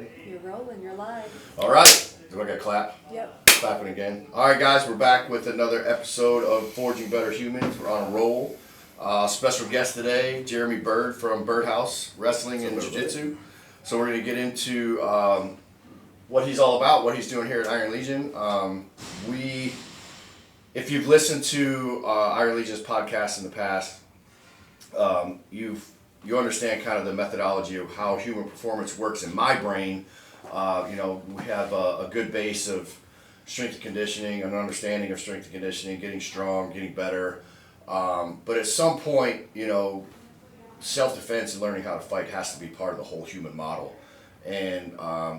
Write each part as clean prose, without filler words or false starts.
ready? You're rolling, you're live. All right. Do I got clap? Yep. Clapping again. All right, guys, we're back with another episode of Forging Better Humans. We're on a roll. Special guest today, Jeremy Burd from Burdhouse Wrestling and Jiu-Jitsu. So we're going to get into what he's all about, what he's doing here at Iron Legion. If you've listened to Iron Legion's podcast in the past, you understand kind of the methodology of how human performance works in my brain. We have a good base of strength and conditioning, an understanding of strength and conditioning, getting strong, getting better. But at some point, self-defense and learning how to fight has to be part of the whole human model. And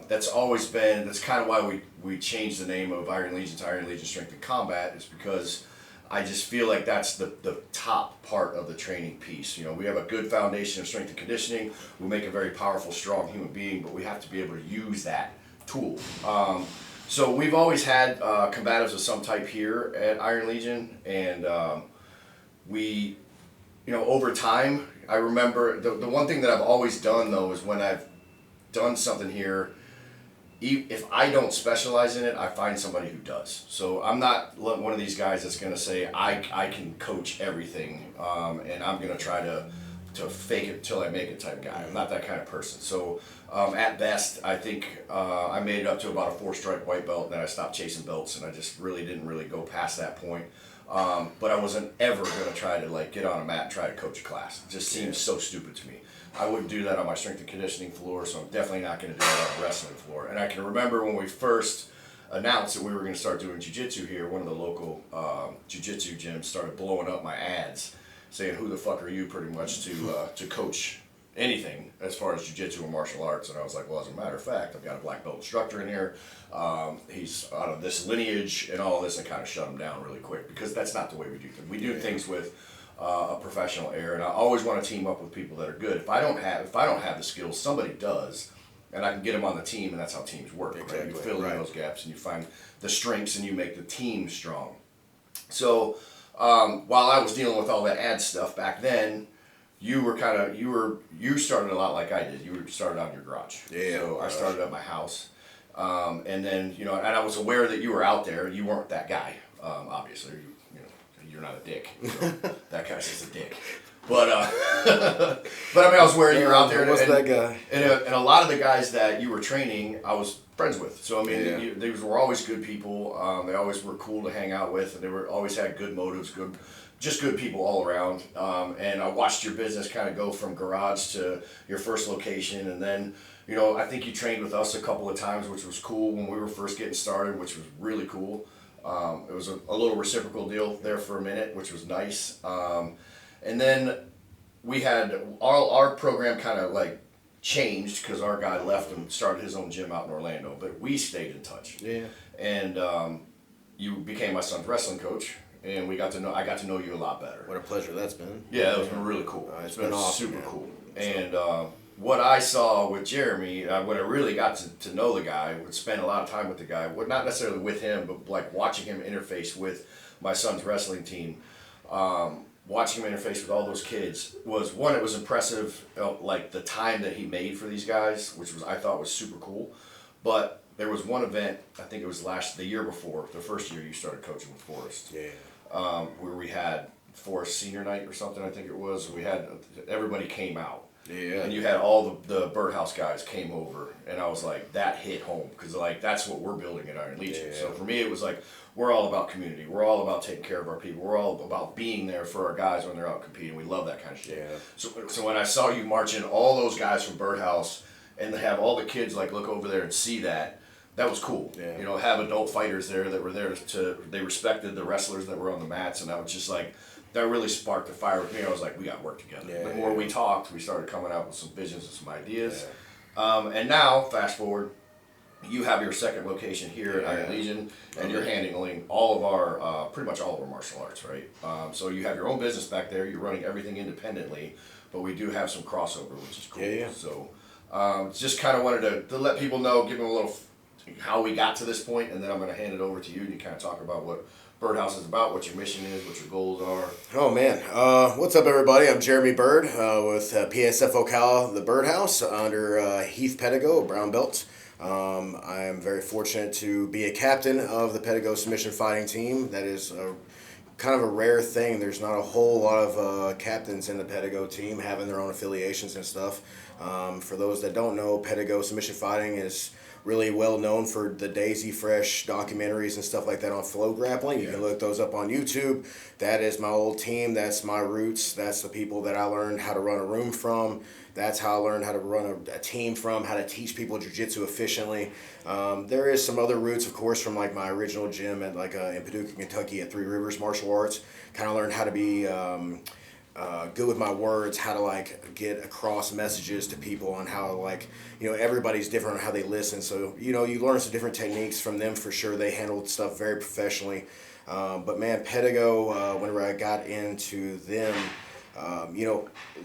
that's kind of why we changed the name of Iron Legion to Iron Legion Strength and Combat, is because I just feel like that's the top part of the training piece. We have a good foundation of strength and conditioning. We make a very powerful, strong human being, but we have to be able to use that tool. So we've always had combatives of some type here at Iron Legion, and we, over time, I remember the one thing that I've always done though is when I've done something here, if I don't specialize in it, I find somebody who does. So I'm not one of these guys that's going to say I can coach everything and I'm going to try to fake it till I make it type guy. I'm not that kind of person. So at best, I think I made it up to about a 4-stripe white belt, and then I stopped chasing belts, and I just didn't go past that point. But I wasn't ever going to try to get on a mat and try to coach a class. It just seems so stupid to me. I wouldn't do that on my strength and conditioning floor, so I'm definitely not going to do that on the wrestling floor. And I can remember when we first announced that we were going to start doing jiu-jitsu here, one of the local jiu-jitsu gyms started blowing up my ads, saying, "Who the fuck are you?" pretty much to coach anything as far as jiu-jitsu or martial arts. And I was like, well, as a matter of fact, I've got a black belt instructor in here. He's out of this lineage and all this, and kind of shut him down really quick, because that's not the way we do things. We do things with a professional air, and I always want to team up with people that are good. If I don't have the skills, somebody does, and I can get them on the team, and that's how teams work. Exactly. Right? You fill in those gaps, and you find the strengths, and you make the team strong. So while I was dealing with all that ad stuff back then, you started a lot like I did. You started out in your garage. Yeah. So I started at my house, and then and I was aware that you were out there. You weren't that guy, obviously. You're not a dick. That guy's just a dick. But I was aware you were out there. What's that guy? And a lot of the guys that you were training, I was friends with. So they were always good people. They always were cool to hang out with, and they always had good motives, just good people all around. And I watched your business kind of go from garage to your first location, and then I think you trained with us a couple of times, which was cool when we were first getting started, which was really cool. It was a little reciprocal deal there for a minute, which was nice. And then we had our program kind of changed because our guy left and started his own gym out in Orlando, but we stayed in touch. Yeah. And you became my son's wrestling coach, and I got to know you a lot better. What a pleasure that's been. Yeah, it's been really cool. It's been awesome, super cool. And what I saw with Jeremy, when I really got to know the guy, would spend a lot of time with the guy, not necessarily with him, but watching him interface with my son's wrestling team, watching him interface with all those kids, it was impressive, the time that he made for these guys, which I thought was super cool. But there was one event, I think it was the year before, the first year you started coaching with Forrest. Yeah. Where we had Forrest Senior Night or something, I think it was. Everybody came out. Yeah. And you had all the Burdhouse guys came over, and I was like, that hit home, because that's what we're building at Iron Legion. Yeah. So for me, it was we're all about community. We're all about taking care of our people. We're all about being there for our guys when they're out competing. We love that kind of shit. Yeah. So when I saw you march in all those guys from Burdhouse, and to have all the kids look over there and see that was cool. Yeah. Have adult fighters there that were there they respected the wrestlers that were on the mats, and I was just that really sparked a fire with me. I was like, we got to work together. Yeah, the more we talked, we started coming out with some visions and some ideas. Yeah. And now, fast forward, you have your second location here at Iron Legion, and you're handling all of our, pretty much all of our martial arts, right? So you have your own business back there. You're running everything independently, but we do have some crossover, which is cool. Yeah. So just kind of wanted to let people know, give them a little how we got to this point, and then I'm going to hand it over to you, and you kind of talk about Burdhouse is about, what your mission is, what your goals are. Oh man, what's up everybody? I'm Jeremy Burd with PSF Ocala, the Burdhouse under Heath Pedigo, brown belt. I am very fortunate to be a captain of the Pedigo submission fighting team. That is kind of a rare thing. There's not a whole lot of captains in the Pedigo team having their own affiliations and stuff. For those that don't know, Pedigo submission fighting is really well known for the Daisy Fresh documentaries and stuff like that on Flow Grappling. You can look those up on YouTube. That is my old team. That's my roots. That's the people that I learned how to run a room from. That's how I learned how to run a team from, how to teach people jiu-jitsu efficiently. There is some other roots, of course, from like my original gym at in Paducah, Kentucky at Three Rivers Martial Arts. Kind of learned how to be good with my words, how to like get across messages to people, on how like, everybody's different on how they listen. So, you learn some different techniques from them for sure. They handled stuff very professionally. But man, Pedigo, whenever I got into them,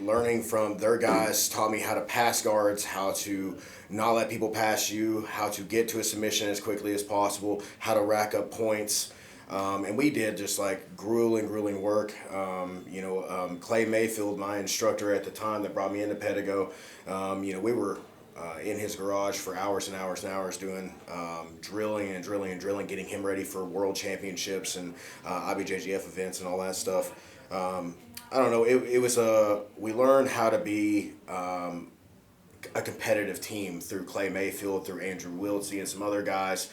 learning from their guys taught me how to pass guards, how to not let people pass you, how to get to a submission as quickly as possible, how to rack up points. And we did just like grueling work. Clay Mayfield, my instructor at the time that brought me into Pedigo, we were in his garage for hours and hours and hours doing drilling, getting him ready for world championships and IBJJF events and all that stuff. I don't know, we learned how to be a competitive team through Clay Mayfield, through Andrew Wiltsey and some other guys.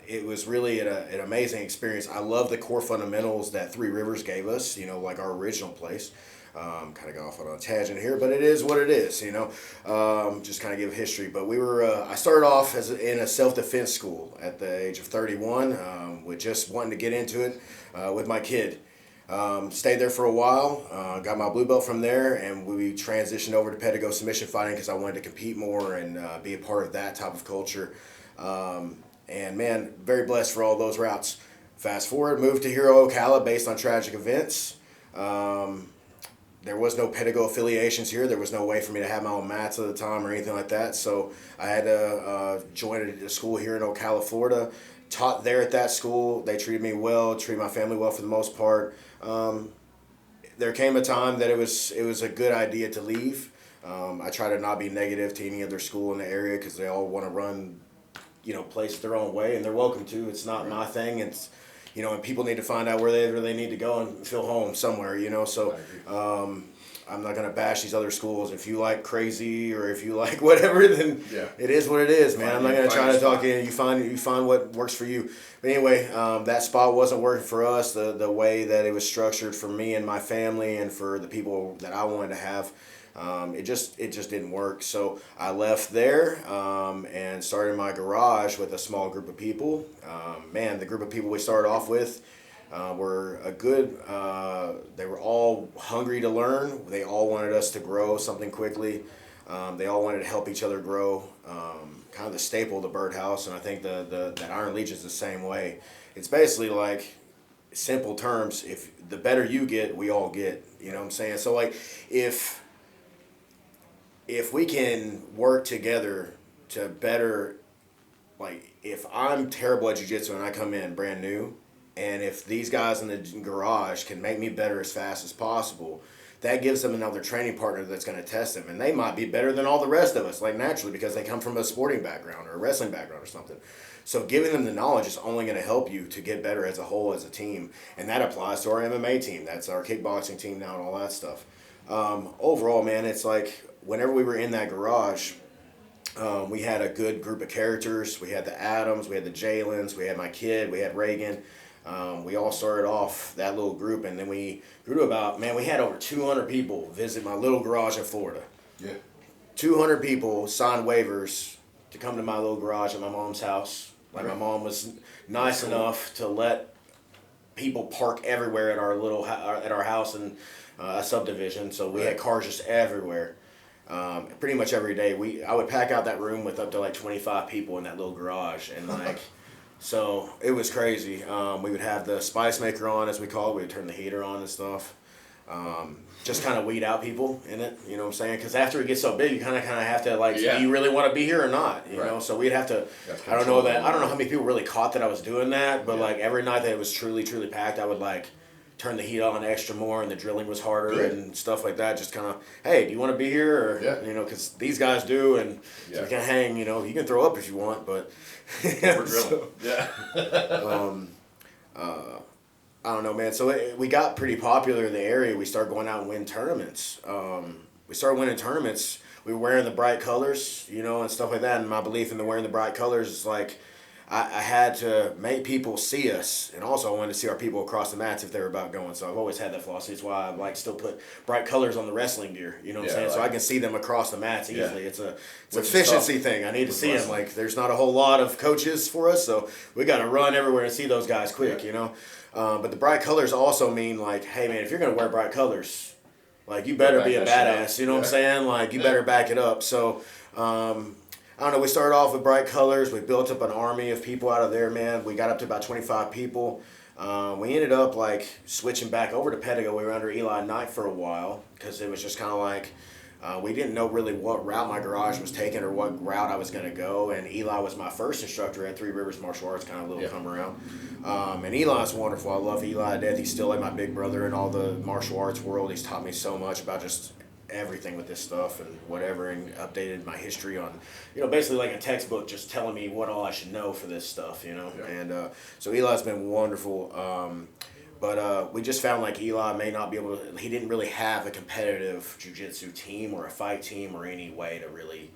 It was really an amazing experience. I love the core fundamentals that Three Rivers gave us, like our original place. Kind of go off on a tangent here, but it is what it is, just kind of give history. But I started off in a self-defense school at the age of 31, with just wanting to get into it with my kid. Stayed there for a while, got my blue belt from there, and we transitioned over to Pedigo submission fighting because I wanted to compete more and be a part of that type of culture. And man, very blessed for all those routes. Fast forward, moved to Hero Ocala based on tragic events. There was no Pedigo affiliations here. There was no way for me to have my own mats at the time or anything like that. So I had to join a school here in Ocala, Florida. Taught there at that school. They treated me well, treated my family well for the most part. There came a time that it was a good idea to leave. I try to not be negative to any other school in the area because they all want to run places their own way, and they're welcome to. It's not my thing. It's, and people need to find out where they need to go and feel home somewhere, So I'm not going to bash these other schools. If you like crazy or if you like whatever, then it is what it is, man. I'm not going to try to talk you. You find what works for you. But anyway, that spot wasn't working for us. The way that it was structured for me and my family and for the people that I wanted to have, it just didn't work. So I left there and started my garage with a small group of people. The group of people we started off with were they were all hungry to learn. They all wanted us to grow something quickly. They all wanted to help each other grow. Kind of the staple of the Burdhouse, and I think that Iron Legion is the same way. It's basically like, simple terms, if the better you get, we all get. You know what I'm saying? So like, if we can work together to better, like, if I'm terrible at jiu-jitsu and I come in brand new, and if these guys in the garage can make me better as fast as possible, that gives them another training partner that's going to test them. And they might be better than all the rest of us, like naturally, because they come from a sporting background or a wrestling background or something. So giving them the knowledge is only going to help you to get better as a whole, as a team. And that applies to our MMA team. That's our kickboxing team now and all that stuff. Overall, man, it's like whenever we were in that garage, we had a good group of characters. We had the Adams, we had the Jalens, we had my kid, we had Reagan. We all started off that little group, and then we grew to about, we had over 200 people visit my little garage in Florida. Yeah. 200 people signed waivers to come to my little garage at my mom's house. Like, my mom was nice enough to let people park everywhere at our house in a subdivision. So we had cars just everywhere. Pretty much every day. I would pack out that room with up to like 25 people in that little garage, and like. So it was crazy. We would have the spice maker on, as we call it. We would turn the heater on and stuff. just kind of weed out people in it, you know what I'm saying? Because after it gets so big, you kind of have to like, Yeah. do you really want to be here or not? You know, so we'd have to. I don't know how many people really caught that I was doing that, but like every night that it was truly packed, I would like turn the heat on extra more, and the drilling was harder and stuff like that. Just kind of, hey, do you want to be here? Or you know, because these guys do, and so you can hang. You know, you can throw up if you want, but we're drilling. I don't know, man. So we got pretty popular in the area. We started going out and win tournaments. We started winning tournaments. We were wearing the bright colors, you know, and stuff like that. And my belief in the wearing the bright colors is like, I had to make people see us, and also I wanted to see our people across the mats if they were about going. So I've always had that philosophy. It's why I like still put bright colors on the wrestling gear. You know what I'm saying? So I can see them across the mats easily. It's an efficiency thing. I need to see them. Like there's not a whole lot of coaches for us, so we got to run everywhere and see those guys quick. You know. But the bright colors also mean like, hey man, if you're gonna wear bright colors, like you better be a badass. You know what I'm saying? Like you better back it up. So I don't know. We started off with bright colors. We built up an army of people out of there, man. We got up to about 25 people. We ended up like switching back over to Pedigo. We were under Eli Knight for a while because it was just kind of like. We didn't know really what route my garage was taking or what route I was going to go. And Eli was my first instructor at Three Rivers Martial Arts, kind of a little come around. And Eli's wonderful. I love Eli to death. He's still like my big brother in all the martial arts world. He's taught me so much about just everything with this stuff and whatever, and updated my history on, you know, basically like a textbook just telling me what all I should know for this stuff, you know. And so Eli's been wonderful. But we just found like Eli may not be able to, he didn't really have a competitive jiu-jitsu team or a fight team or any way to really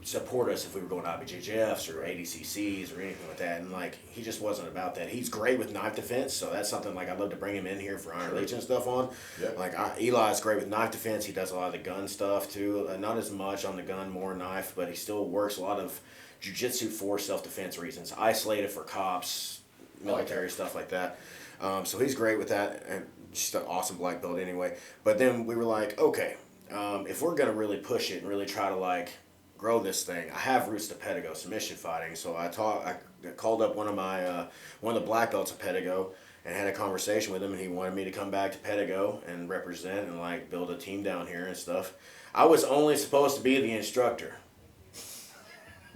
support us if we were going to IBJJFs or ADCCs or anything like that. And like, he just wasn't about that. He's great with knife defense, so that's something like I'd love to bring him in here for Iron Legion stuff on. Like Eli's great with knife defense. He does a lot of the gun stuff too. Not as much on the gun, more knife, but he still works a lot of jiu-jitsu for self-defense reasons. Isolated for cops, military, stuff like that. So he's great with that, and just an awesome black belt anyway. But then we were like, okay, if we're going to really push it and really try to like grow this thing, I have roots to Pedigo, submission fighting. So I called up one of the black belts of Pedigo and had a conversation with him, and he wanted me to come back to Pedigo and represent and like build a team down here and stuff. I was only supposed to be the instructor.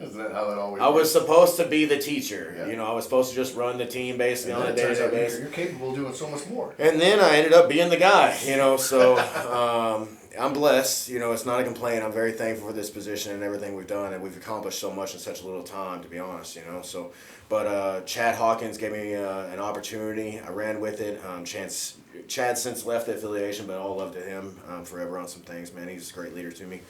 Isn't that how that always I was supposed to be the teacher. You know, I was supposed to just run the team basically on a day-to-day basis. You're capable of doing so much more. And then I ended up being the guy, you know, so I'm blessed. You know, it's not a complaint. I'm very thankful for this position and everything we've done, and we've accomplished so much in such a little time, to be honest, you know. So, but Chad Hawkins gave me an opportunity. I ran with it. Chad since left the affiliation, but all love to him forever on some things, man. He's a great leader to me.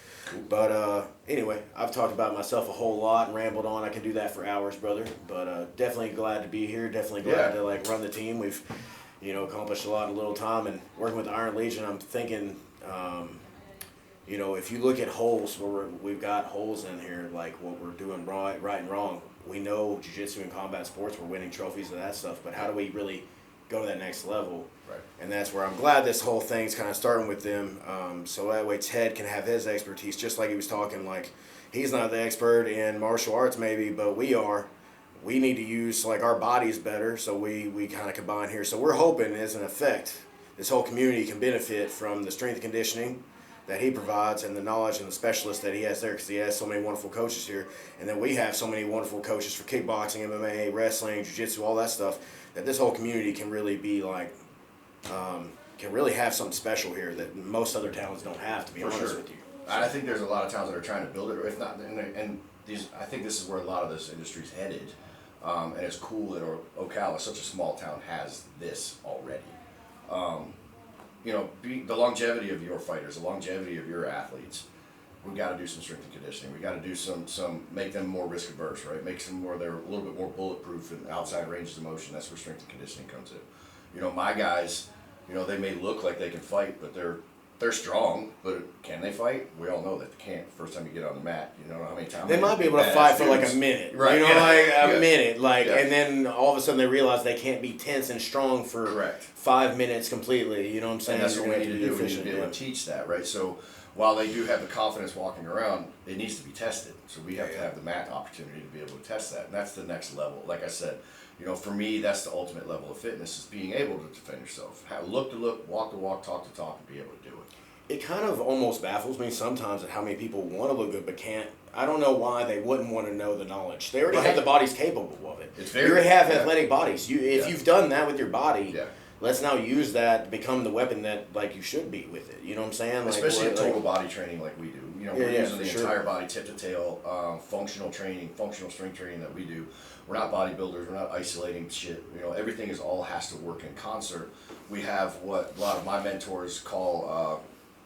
But anyway, I've talked about myself a whole lot and rambled on. I can do that for hours, brother. But definitely glad to be here. Definitely glad to like run the team. We've, you know, accomplished a lot in a little time. And working with the Iron Legion, I'm thinking, you know, if you look at holes where we've got holes in here, like what we're doing right and wrong. We know jiu-jitsu and combat sports, we're winning trophies and that stuff. But how do we really go to that next level? Right. And that's where I'm glad this whole thing's kind of starting with them, so that way Ted can have his expertise, just like he was talking, like he's not the expert in martial arts maybe, but we are. We need to use like our bodies better, so we kind of combine here. So we're hoping as an effect, this whole community can benefit from the strength and conditioning that he provides and the knowledge and the specialists that he has there, because he has so many wonderful coaches here. And then we have so many wonderful coaches for kickboxing, MMA, wrestling, jiu-jitsu, all that stuff, that this whole community can really be like, can really have something special here that most other towns don't have, to be honest with you. So, I think there's a lot of towns that are trying to build it, if not, and these, I think this is where a lot of this industry's headed. And it's cool that Ocala, such a small town, has this already. You know, the longevity of your fighters, the longevity of your athletes, we've got to do some strength and conditioning. We've got to do some make them more risk averse, right? Make them more, they're a little bit more bulletproof and outside ranges of motion. That's where strength and conditioning comes in. You know, my guys, you know, they may look like they can fight, but they're strong, but can they fight? We all know that they can't. First time you get on the mat, you know how many times they might be able to fight for like a minute, right? You know, like a minute, like, and then all of a sudden they realize they can't be tense and strong for 5 minutes completely. You know what I'm saying? And that's what we need to do. We need to be able to teach that, right? So while they do have the confidence walking around, it needs to be tested. So we have to have the mat opportunity to be able to test that. And that's the next level. Like I said, for me, that's the ultimate level of fitness, is being able to defend yourself. Look to look, walk to walk, talk to talk, and be able to do it. It kind of almost baffles me sometimes at how many people want to look good but can't. I don't know why they wouldn't want to know the knowledge. They already have the bodies capable of it. You already have athletic bodies. If you've done that with your body, let's now use that to become the weapon that you should be with it. You know what I'm saying? Especially total body training like we do. We're using the entire body, tip to tail, functional training, functional strength training that we do. We're not bodybuilders. We're not isolating shit. Everything all has to work in concert. We have what a lot of my mentors call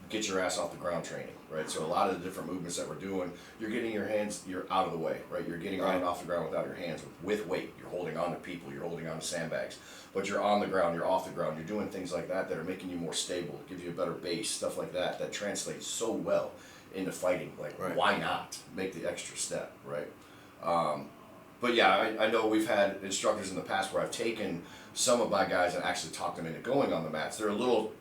get your ass off the ground training, right? So a lot of the different movements that we're doing, you're getting your hands, you're out of the way, right? You're getting around off the ground without your hands, with weight. You're holding on to people, you're holding on to sandbags, but you're on the ground, you're off the ground, you're doing things like that are making you more stable, give you a better base, stuff like that translates so well into fighting. Why not make the extra step, right? But yeah, I know we've had instructors in the past where I've taken some of my guys and actually talked them into going on the mats. They're a little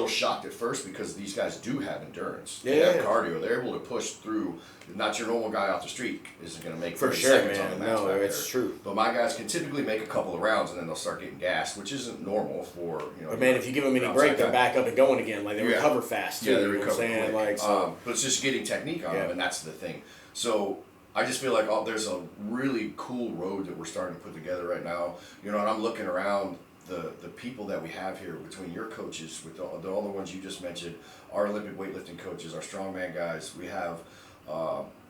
shocked at first because these guys do have endurance. They have cardio. They're able to push through. Not your normal guy off the street isn't going to make 30 seconds on the mats. No, it's true. But my guys can typically make a couple of rounds and then they'll start getting gassed, which isn't normal for But man, if you give them any break, they're back up and going again. They recover fast. Too, yeah, they recover quick. So. But it's just getting technique on them, and that's the thing. So I just feel like there's a really cool road that we're starting to put together right now. And I'm looking around the people that we have here, between your coaches, with all the ones you just mentioned, our Olympic weightlifting coaches, our strongman guys. We have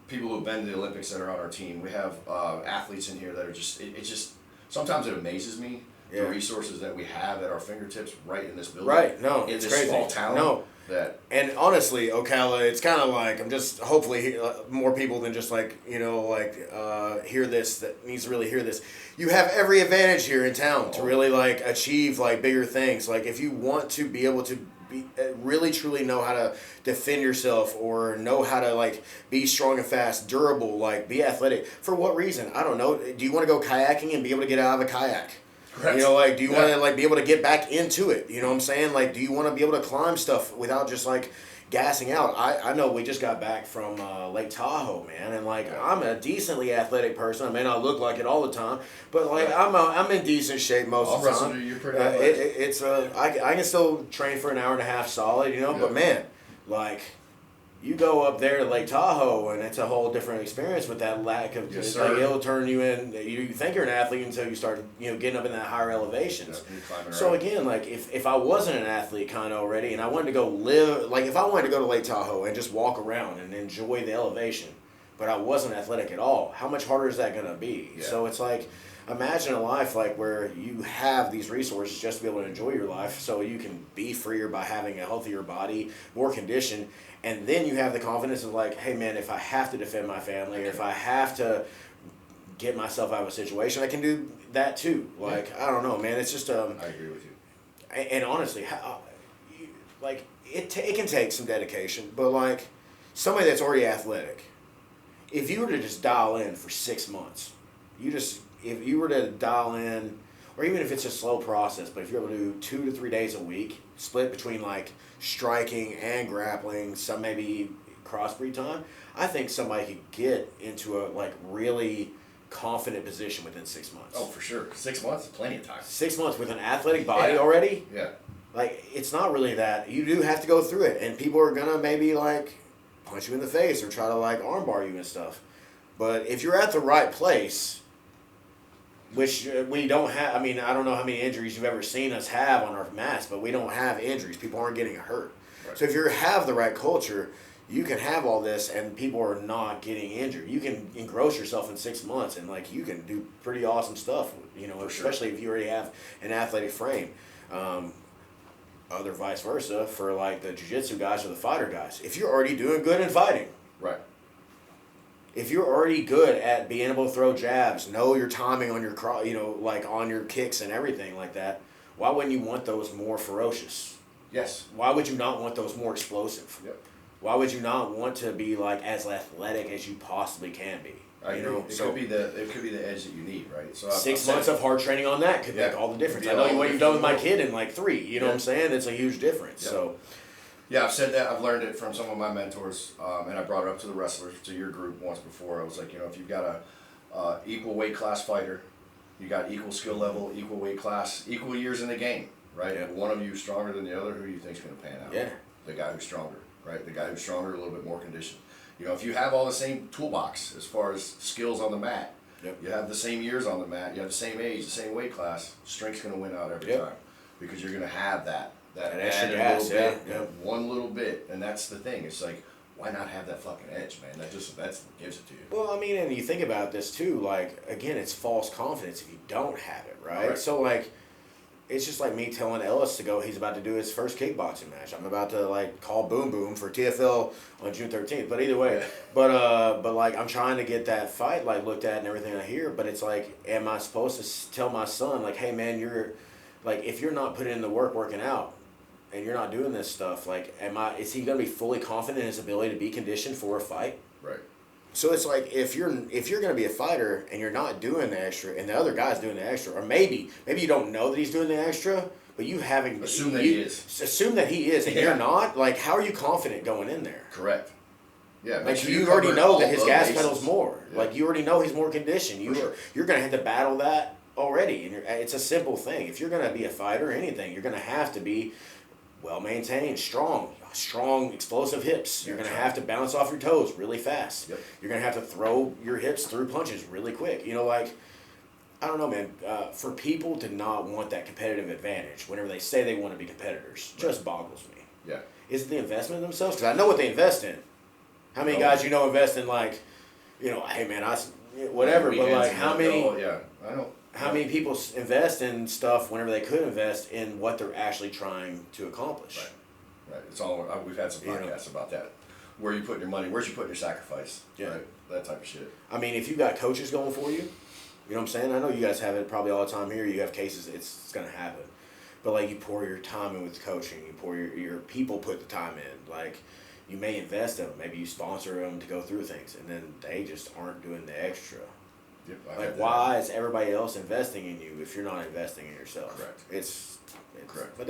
people who've been to the Olympics that are on our team. We have athletes in here that are just. It's just sometimes it amazes me the resources that we have at our fingertips right in this building. Right. No, in it's this crazy. small town. No. And honestly, Ocala, it's kind of like I'm just hopefully more people than just hear this that needs to really hear this. You have every advantage here in town to really achieve bigger things. If you want to be able to really truly know how to defend yourself or know how to be strong and fast, durable, be athletic. For what reason? I don't know. Do you want to go kayaking and be able to get out of a kayak? Correct. Do you want to be able to get back into it? You know what I'm saying? Do you want to be able to climb stuff without just gassing out? I know we just got back from Lake Tahoe, man, and I'm a decently athletic person. I may not look like it all the time, but I'm in decent shape most of the time. You're pretty athletic. I can still train for an hour and a half solid, but man, you go up there to Lake Tahoe, and it's a whole different experience with that lack of. Yes, it'll turn you in. You think you're an athlete until you start, getting up in that higher elevations. So again, if I wasn't an athlete kind of already, and I wanted to go live, if I wanted to go to Lake Tahoe and just walk around and enjoy the elevation, but I wasn't athletic at all, how much harder is that gonna be? Yeah. So it's imagine a life where you have these resources just to be able to enjoy your life, so you can be freer by having a healthier body, more condition. And then you have the confidence of hey man, if I have to defend my family, if I have to get myself out of a situation, I can do that too. I don't know, man. It's just I agree with you. And honestly, it can take some dedication, but somebody that's already athletic, if you were to just dial in for 6 months, if you were to dial in, or even if it's a slow process, but if you're able to do 2 to 3 days a week, split between striking and grappling, some maybe crossbreed time, I think somebody could get into a really confident position within 6 months. Oh, for sure. 6 months is plenty of time. 6 months with an athletic body already? Yeah. It's not really that. You do have to go through it, and people are gonna maybe punch you in the face or try to armbar you and stuff. But if you're at the right place, which we don't have. I mean, I don't know how many injuries you've ever seen us have on our mats, but we don't have injuries. People aren't getting hurt. Right. So if you have the right culture, you can have all this and people are not getting injured. You can engross yourself in 6 months and you can do pretty awesome stuff, especially if you already have an athletic frame. Other vice versa for the jiu-jitsu guys or the fighter guys. If you're already doing good in fighting. Right. If you're already good at being able to throw jabs, know your timing on your on your kicks and everything like that, why wouldn't you want those more ferocious? Yes. Why would you not want those more explosive? Yep. Why would you not want to be as athletic as you possibly can be? I agree. It could be the edge that you need, right? So 6 months of hard training on that could make all the difference. I know what you've done with my kid in 3. You know what I'm saying? It's a huge difference. Yep. Yeah, I've said that. I've learned it from some of my mentors, and I brought it up to the wrestlers, to your group once before. I was like, if you've got a equal weight class fighter, you got equal skill level, equal weight class, equal years in the game, right? Yeah. One of you stronger than the other. Who do you think's going to pan out? Yeah. The guy who's stronger, right? The guy who's stronger, a little bit more conditioned. If you have all the same toolbox as far as skills on the mat, Yep. you have the same years on the mat, you have the same age, the same weight class, strength's going to win out every Yep. time, because you're going to have that extra added gas, little bit, yeah. one little bit, and that's the thing. It's like, why not have that fucking edge, man? That's what gives it to you. Well, I mean, and you think about this too, like, again, it's false confidence if you don't have it, right? Correct. So, like, it's just like me telling Ellis to go, he's about to do his first kickboxing match. I'm about to, like, call Boom Boom for TFL on June 13th. But either way, Yeah. but like, I'm trying to get that fight, like, looked at and everything I hear. But it's like, am I supposed to tell my son, like, hey, man, like, if you're not putting in the work working out, and you're not doing this stuff, like, is he going to be fully confident in his ability to be conditioned for a fight? Right. So it's like, if you're going to be a fighter and you're not doing the extra, and the other guy's doing the extra, or maybe you don't know that he's doing the extra, but you haven't Assume that he is. Assume that he is, and Yeah. you're not. Like, how are you confident going in there? Correct. Yeah. Like, sure you cover already know all that his the gas bases. pedal's more. Yeah. Like, you already know he's more conditioned. For sure. You're going to have to battle that already, and it's a simple thing. If you're going to be a fighter or anything, you're going to have to be well maintained, strong, explosive hips. You're Yeah, going to right. have to bounce off your toes really fast. Yep. You're going to have to throw your hips through punches really quick. Like, I don't know, man. For people to not want that competitive advantage whenever they say they want to be competitors just boggles me. Yeah. Is it the investment in themselves? Because I know what they invest in. How many No. guys invest in, like, hey, man, whatever, but, like, how many... Yeah, I know. How many people invest in stuff whenever they could invest in what they're actually trying to accomplish? Right. It's all. We've had some podcasts about that. Where you putting your money? Where's you putting your sacrifice? Yeah. Right. That type of shit. I mean, if you got coaches going for you, you know what I'm saying? I know you guys have it probably all the time here. You have cases, it's going to happen. But, like, you pour your time in with coaching. You pour your people put the time in. Like, you may invest in them. Maybe you sponsor them to go through things. And then they just aren't doing the extra. Yep, Like, why is everybody else investing in you if you're not investing in yourself? Correct. It's Correct. But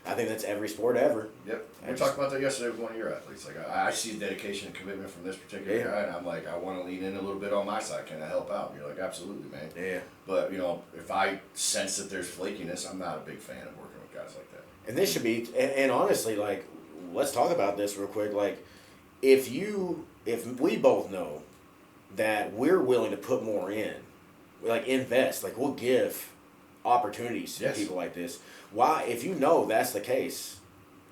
I think that's every sport ever. Yep. We talked about that yesterday with one of your athletes. Like, I see dedication and commitment from this particular guy, and I'm like, I want to lean in a little bit on my side. Can I help out? And you're like, absolutely, man. Yeah. But, if I sense that there's flakiness, I'm not a big fan of working with guys like that. And this should be, and honestly, like, let's talk about this real quick. Like, if we both know that we're willing to put more in, like, invest, like, we'll give opportunities to Yes. people like this. Why, if you know that's the case,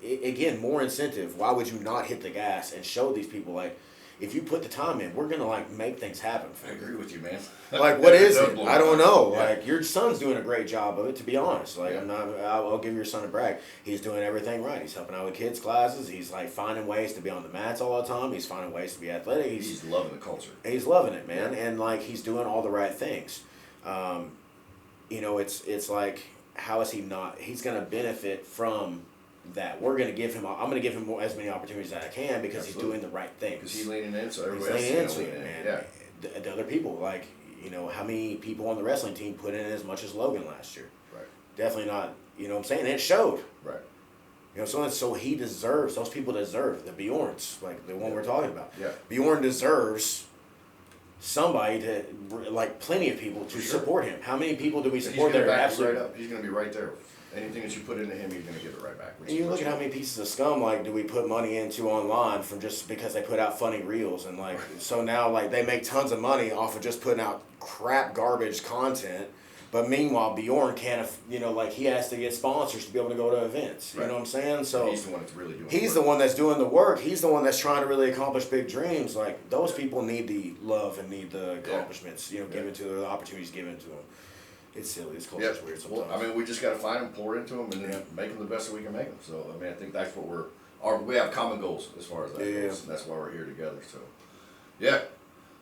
again, more incentive. Why would you not hit the gas and show these people, like, if you put the time in, we're gonna, like, make things happen for I you. agree with you, man. Like, what is it? blow I don't my know. mind. Yeah. Like, your son's doing a great job of it, to be honest. Like, Yeah. I'll give your son a brag. He's doing everything right. He's helping out with kids' classes. He's, like, finding ways to be on the mats all the time. He's finding ways to be athletic. He's loving the culture. He's loving it, man. Yeah. And, like, he's doing all the right things. It's like, how is he not? He's going to benefit from that. I'm going to give him as many opportunities as I can because Absolutely. he's doing the right things. Because he's leaning in, so He's everybody leaning else is into going to it, lean in. man. Yeah. The other people, like, how many people on the wrestling team put in as much as Logan last year? Right. Definitely not, what I'm saying? And it showed. Right. So he deserves, those people deserve, the Bjorns, like the one we're talking about. Yeah. Bjorn deserves somebody to, like, plenty of people to For sure. support him. How many people do we He's support going that to are back you absolutely... right up. He's going to be right there. Anything that you put into him, he's going to give it right back. And you look at how many pieces of scum, like, do we put money into online from just because they put out funny reels, and, like, so now, like, they make tons of money off of just putting out crap garbage content, but meanwhile Bjorn can't, like, he has to get sponsors to be able to go to events. You Right. know what I'm saying? So he's the one that's really doing he's the the one that's doing the work. He's the one that's trying to really accomplish big dreams. Like, those people need the love and need the accomplishments, given to them, the opportunities given to them. It's silly. This culture's Yep. weird sometimes. Well, I mean, we just got to find them, pour into them, and then make them the best that we can make them. So, I mean, I think that's what we have common goals as far as that goes, and that's why we're here together. So, yeah.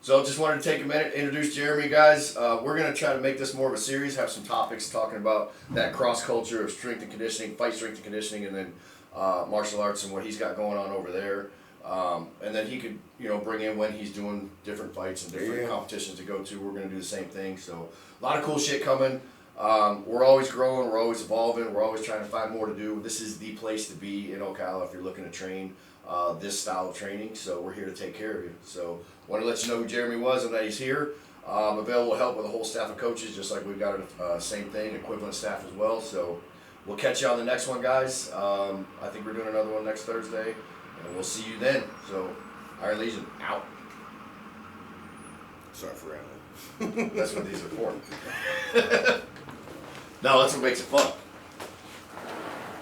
So, just wanted to take a minute, introduce Jeremy, guys. We're going to try to make this more of a series, have some topics talking about that cross culture of strength and conditioning, fight strength and conditioning, and then martial arts and what he's got going on over there. And then he could, bring in when he's doing different fights and different competitions to go to. We're going to do the same thing. So, a lot of cool shit coming. We're always growing, we're always evolving, we're always trying to find more to do. This is the place to be in Ocala if you're looking to train this style of training. So we're here to take care of you. So want to let you know who Jeremy was and that he's here. Available to help with a whole staff of coaches, just like we've got same thing, equivalent staff as well. So we'll catch you on the next one, guys. I think we're doing another one next Thursday, and we'll see you then. So Iron Legion out. Sorry for rambling. That's what these are for. No, that's what makes it fun.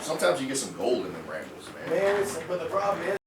Sometimes you get some gold in them rambles, man. Man, but the problem is.